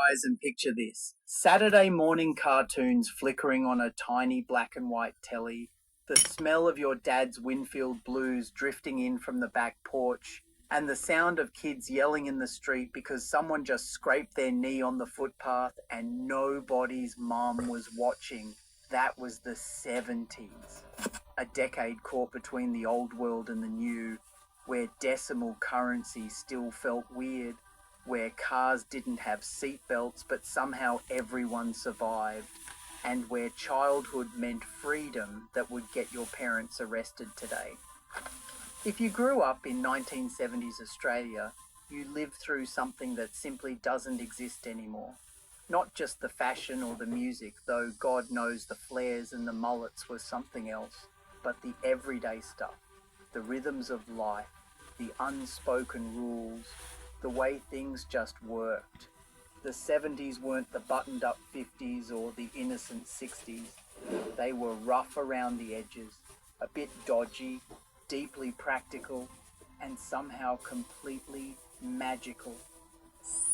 eyes and picture this. Saturday morning cartoons flickering on a tiny black and white telly, the smell of your dad's Winfield blues drifting in from the back porch, and the sound of kids yelling in the street because someone just scraped their knee on the footpath and nobody's mom was watching. That was the 70s. A decade caught between the old world and the new, where decimal currency still felt weird, where cars didn't have seatbelts but somehow everyone survived, and where childhood meant freedom that would get your parents arrested today. If you grew up in 1970s Australia, you lived through something that simply doesn't exist anymore. Not just the fashion or the music, though God knows the flares and the mullets were something else, but the everyday stuff, the rhythms of life, the unspoken rules, the way things just worked. The 70s weren't the buttoned up 50s or the innocent 60s. They were rough around the edges, a bit dodgy, deeply practical, and somehow completely magical.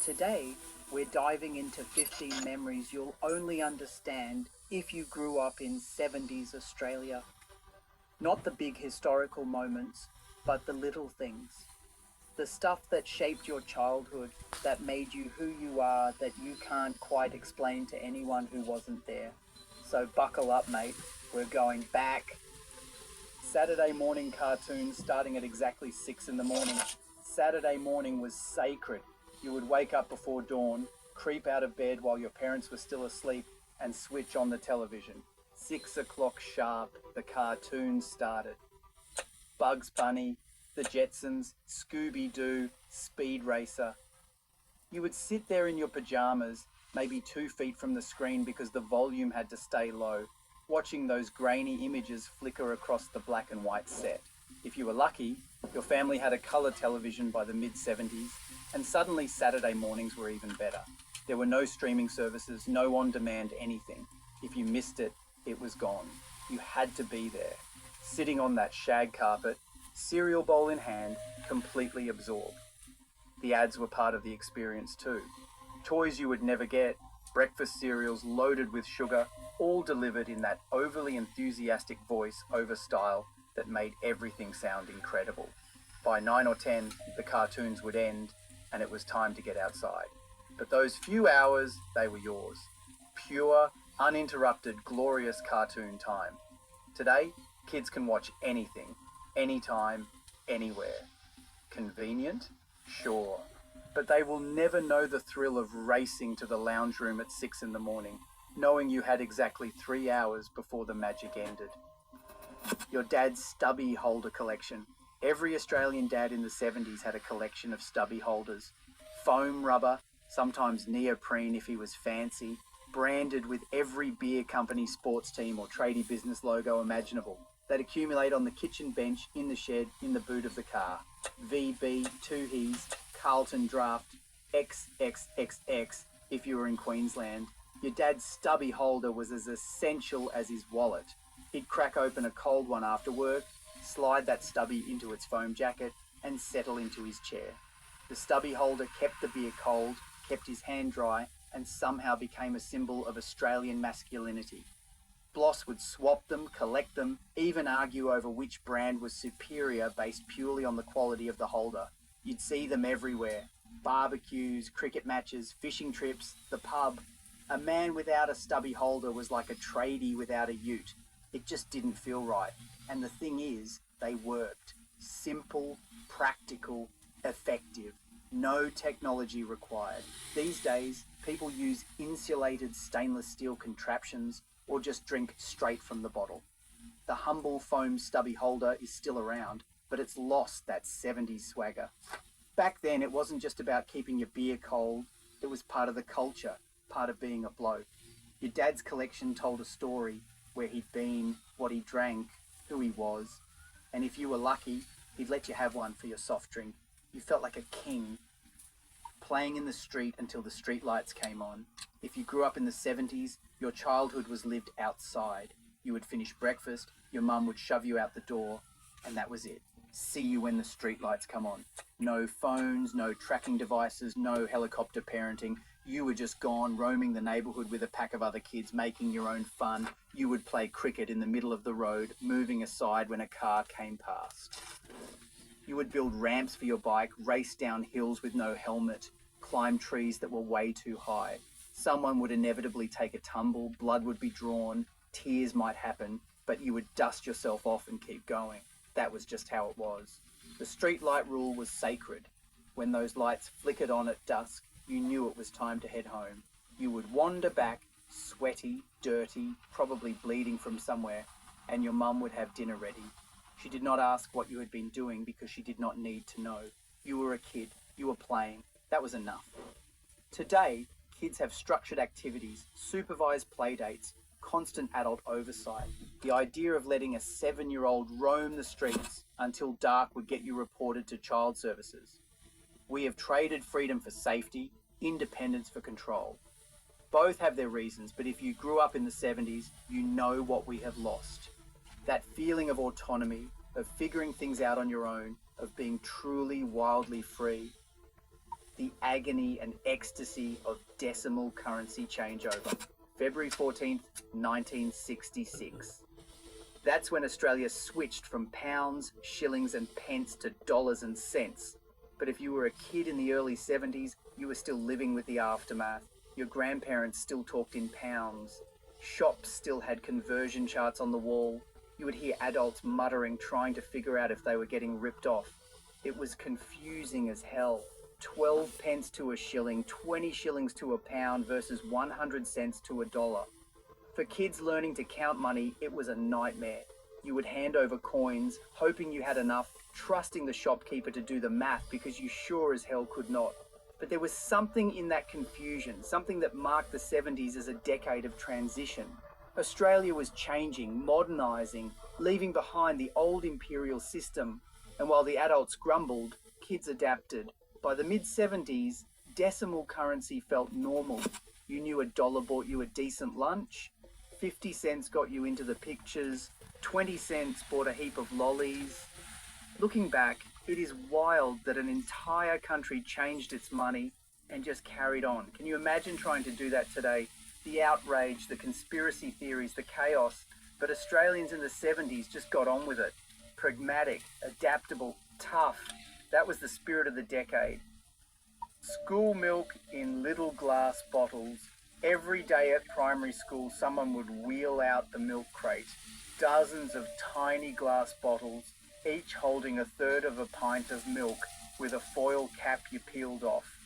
Today, we're diving into 15 memories you'll only understand if you grew up in 70s Australia. Not the big historical moments, but the little things. The stuff that shaped your childhood, that made you who you are, that you can't quite explain to anyone who wasn't there. So buckle up, mate. We're going back. Saturday morning cartoons starting at exactly 6 in the morning. Saturday morning was sacred. You would wake up before dawn, creep out of bed while your parents were still asleep, and switch on the television. 6 o'clock sharp, the cartoons started. Bugs Bunny, the Jetsons, Scooby-Doo, Speed Racer. You would sit there in your pajamas, maybe 2 feet from the screen because the volume had to stay low, watching those grainy images flicker across the black and white set. If you were lucky, your family had a colour television by the mid-70s, and suddenly Saturday mornings were even better. There were no streaming services, no on-demand anything. If you missed it, it was gone. You had to be there, sitting on that shag carpet, cereal bowl in hand, completely absorbed. The ads were part of the experience too. Toys you would never get, breakfast cereals loaded with sugar, all delivered in that overly enthusiastic voice over style that made everything sound incredible. By 9 or 10, the cartoons would end and it was time to get outside. But those few hours, they were yours. Pure, uninterrupted, glorious cartoon time. Today, kids can watch anything, anytime, anywhere. Convenient? Sure. But they will never know the thrill of racing to the lounge room at 6 in the morning, knowing you had exactly 3 hours before the magic ended. Your dad's stubby holder collection. Every Australian dad in the 70s had a collection of stubby holders. Foam rubber, sometimes neoprene if he was fancy, branded with every beer company, sports team or tradie business logo imaginable. They'd accumulate on the kitchen bench, in the shed, in the boot of the car. VB, Tooheys, Carlton Draft, XXXX if you were in Queensland. Your dad's stubby holder was as essential as his wallet. He'd crack open a cold one after work, slide that stubby into its foam jacket, and settle into his chair. The stubby holder kept the beer cold, kept his hand dry, and somehow became a symbol of Australian masculinity. Bloss would swap them, collect them, even argue over which brand was superior based purely on the quality of the holder. You'd see them everywhere. Barbecues, cricket matches, fishing trips, the pub. A man without a stubby holder was like a tradie without a ute. It just didn't feel right. And the thing is, they worked. Simple, practical, effective. No technology required. These days, people use insulated stainless steel contraptions or just drink straight from the bottle. The humble foam stubby holder is still around, but it's lost that 70s swagger. Back then, it wasn't just about keeping your beer cold. It was part of the culture, part of being a bloke. Your dad's collection told a story, where he'd been, what he drank, who he was. And if you were lucky, he'd let you have one for your soft drink. You felt like a king, playing in the street until the street lights came on. If you grew up in the 70s, your childhood was lived outside. You would finish breakfast, your mum would shove you out the door, and that was it. See you when the street lights come on. No phones, no tracking devices, no helicopter parenting, You were just gone, roaming the neighborhood with a pack of other kids, making your own fun. You would play cricket in the middle of the road, moving aside when a car came past. You would build ramps for your bike, race down hills with no helmet, climb trees that were way too high. Someone would inevitably take a tumble, blood would be drawn, tears might happen, but you would dust yourself off and keep going. That was just how it was. The street light rule was sacred. When those lights flickered on at dusk, you knew it was time to head home. You would wander back, sweaty, dirty, probably bleeding from somewhere, and your mum would have dinner ready. She did not ask what you had been doing because she did not need to know. You were a kid. You were playing. That was enough. Today, kids have structured activities, supervised play dates, constant adult oversight. The idea of letting a 7-year-old roam the streets until dark would get you reported to child services. We have traded freedom for safety, independence for control. Both have their reasons, but if you grew up in the 70s, you know what we have lost. That feeling of autonomy, of figuring things out on your own, of being truly wildly free. The agony and ecstasy of decimal currency changeover. February 14th, 1966. That's when Australia switched from pounds, shillings and pence to dollars and cents. But if you were a kid in the early 70s, you were still living with the aftermath. Your grandparents still talked in pounds. Shops still had conversion charts on the wall. You would hear adults muttering, trying to figure out if they were getting ripped off. It was confusing as hell. 12 pence to a shilling, 20 shillings to a pound versus 100 cents to a dollar. For kids learning to count money, it was a nightmare. You would hand over coins, hoping you had enough, trusting the shopkeeper to do the math because you sure as hell could not. But there was something in that confusion, something that marked the 70s as a decade of transition. Australia was changing, modernising, leaving behind the old imperial system. And while the adults grumbled, kids adapted. By the mid-70s, decimal currency felt normal. You knew $1 bought you a decent lunch, 50 cents got you into the pictures, 20 cents bought a heap of lollies. Looking back, it is wild that an entire country changed its money and just carried on. Can you imagine trying to do that today? The outrage, the conspiracy theories, the chaos. But Australians in the 70s just got on with it. Pragmatic, adaptable, tough. That was the spirit of the decade. School milk in little glass bottles. Every day at primary school, someone would wheel out the milk crate. Dozens of tiny glass bottles, each holding a third of a pint of milk with a foil cap you peeled off.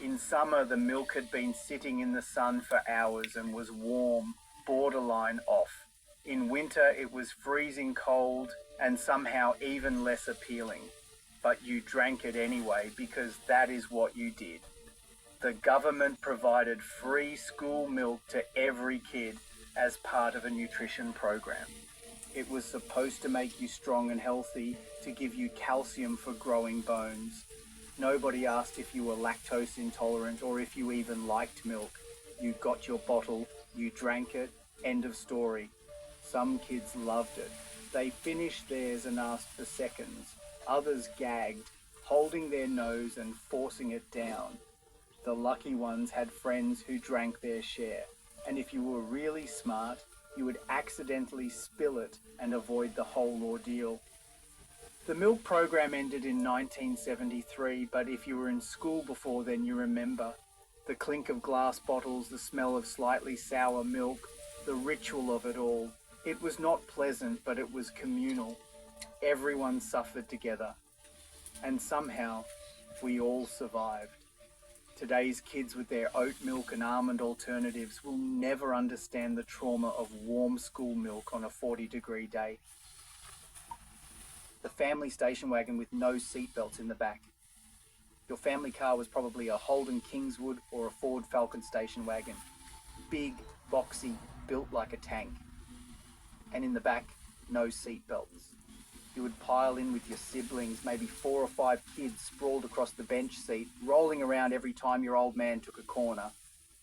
In summer, the milk had been sitting in the sun for hours and was warm, borderline off. In winter, it was freezing cold and somehow even less appealing. But you drank it anyway because that is what you did. The government provided free school milk to every kid as part of a nutrition program. It was supposed to make you strong and healthy, to give you calcium for growing bones. Nobody asked if you were lactose intolerant or if you even liked milk. You got your bottle, you drank it, end of story. Some kids loved it. They finished theirs and asked for seconds. Others gagged, holding their nose and forcing it down. The lucky ones had friends who drank their share, and if you were really smart, you would accidentally spill it and avoid the whole ordeal. The milk program ended in 1973, but if you were in school before then, you remember. The clink of glass bottles, the smell of slightly sour milk, the ritual of it all. It was not pleasant, but it was communal. Everyone suffered together. And somehow, we all survived. Today's kids with their oat milk and almond alternatives will never understand the trauma of warm school milk on a 40-degree day. The family station wagon with no seatbelts in the back. Your family car was probably a Holden Kingswood or a Ford Falcon station wagon. Big, boxy, built like a tank. And in the back, no seatbelts. You would pile in with your siblings, maybe 4 or 5 kids sprawled across the bench seat, rolling around every time your old man took a corner.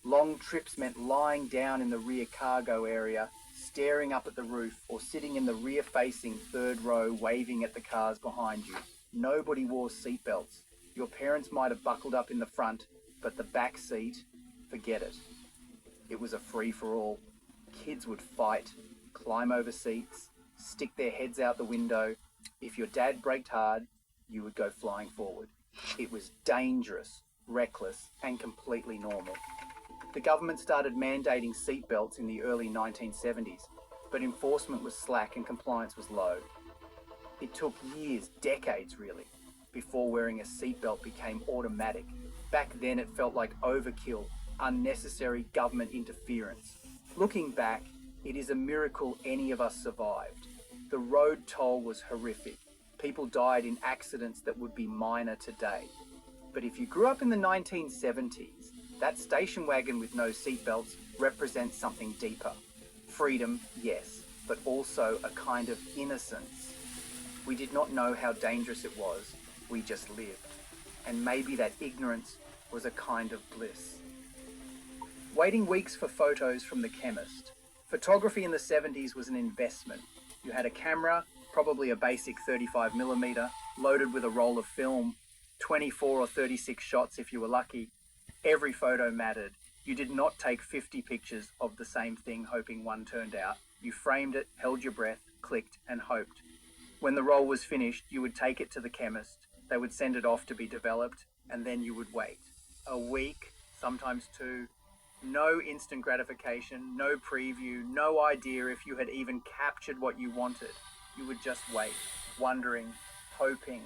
Long trips meant lying down in the rear cargo area, staring up at the roof, or sitting in the rear-facing third row, waving at the cars behind you. Nobody wore seatbelts. Your parents might have buckled up in the front, but the back seat, Forget it. It was a free-for-all. Kids would fight, climb over seats, stick their heads out the window. If your dad braked hard, you would go flying forward. It was dangerous, reckless, and completely normal. The government started mandating seatbelts in the early 1970s, but enforcement was slack and compliance was low. It took years, decades really, before wearing a seatbelt became automatic. Back then it felt like overkill, unnecessary government interference. Looking back, it is a miracle any of us survived. The road toll was horrific. People died in accidents that would be minor today. But if you grew up in the 1970s, that station wagon with no seatbelts represents something deeper. Freedom, yes, but also a kind of innocence. We did not know how dangerous it was, we just lived. And maybe that ignorance was a kind of bliss. Waiting weeks for photos from the chemist. Photography in the 70s was an investment. You had a camera, probably a basic 35mm, loaded with a roll of film, 24 or 36 shots if you were lucky. Every photo mattered. You did not take 50 pictures of the same thing hoping one turned out. You framed it, held your breath, clicked, and hoped. When the roll was finished, you would take it to the chemist. They would send it off to be developed, and then you would wait. A week, sometimes two. No instant gratification, no preview, no idea if you had even captured what you wanted. You would just wait, wondering, hoping.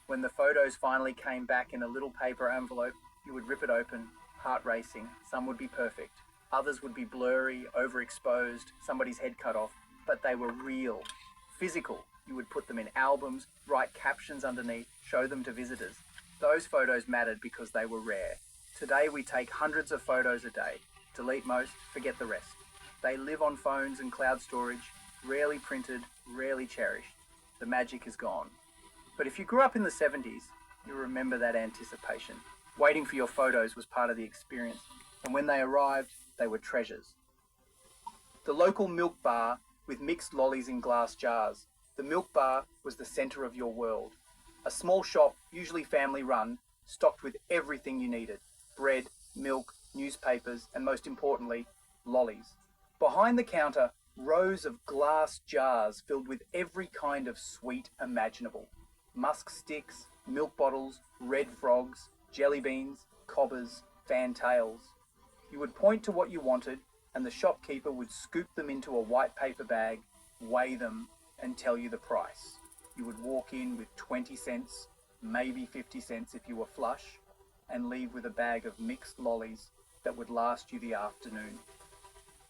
When the photos finally came back in a little paper envelope, you would rip it open, heart racing. Some would be perfect. Others would be blurry, overexposed, somebody's head cut off, but they were real, physical. You would put them in albums, write captions underneath, show them to visitors. Those photos mattered because they were rare. Today we take hundreds of photos a day. Delete most, forget the rest. They live on phones and cloud storage, rarely printed, rarely cherished. The magic is gone. But if you grew up in the 70s, you remember that anticipation. Waiting for your photos was part of the experience, and when they arrived, they were treasures. The local milk bar with mixed lollies in glass jars. The milk bar was the center of your world. A small shop, usually family run, stocked with everything you needed. Bread, milk, newspapers, and most importantly, lollies. Behind the counter, rows of glass jars filled with every kind of sweet imaginable. Musk sticks, milk bottles, red frogs, jelly beans, cobbers, fantails. You would point to what you wanted, and the shopkeeper would scoop them into a white paper bag, weigh them, and tell you the price. You would walk in with 20 cents, maybe 50 cents if you were flush, and leave with a bag of mixed lollies that would last you the afternoon.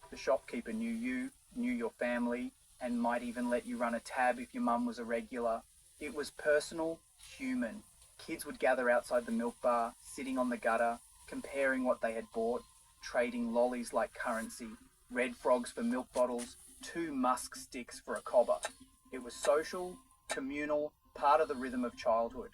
The shopkeeper knew you, knew your family, and might even let you run a tab if your mum was a regular. It was personal, human. Kids would gather outside the milk bar, sitting on the gutter, comparing what they had bought, trading lollies like currency, red frogs for milk bottles, 2 musk sticks for a cobber. It was social, communal, part of the rhythm of childhood.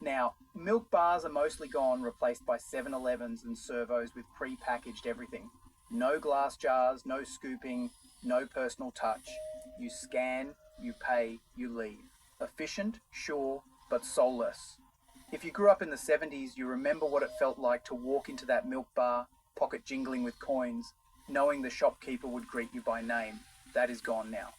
Now, milk bars are mostly gone, replaced by 7-Elevens and servos with pre-packaged everything. No glass jars, no scooping, no personal touch. You scan, you pay, you leave. Efficient, sure, but soulless. If you grew up in the 70s, you remember what it felt like to walk into that milk bar, pocket jingling with coins, knowing the shopkeeper would greet you by name. That is gone now.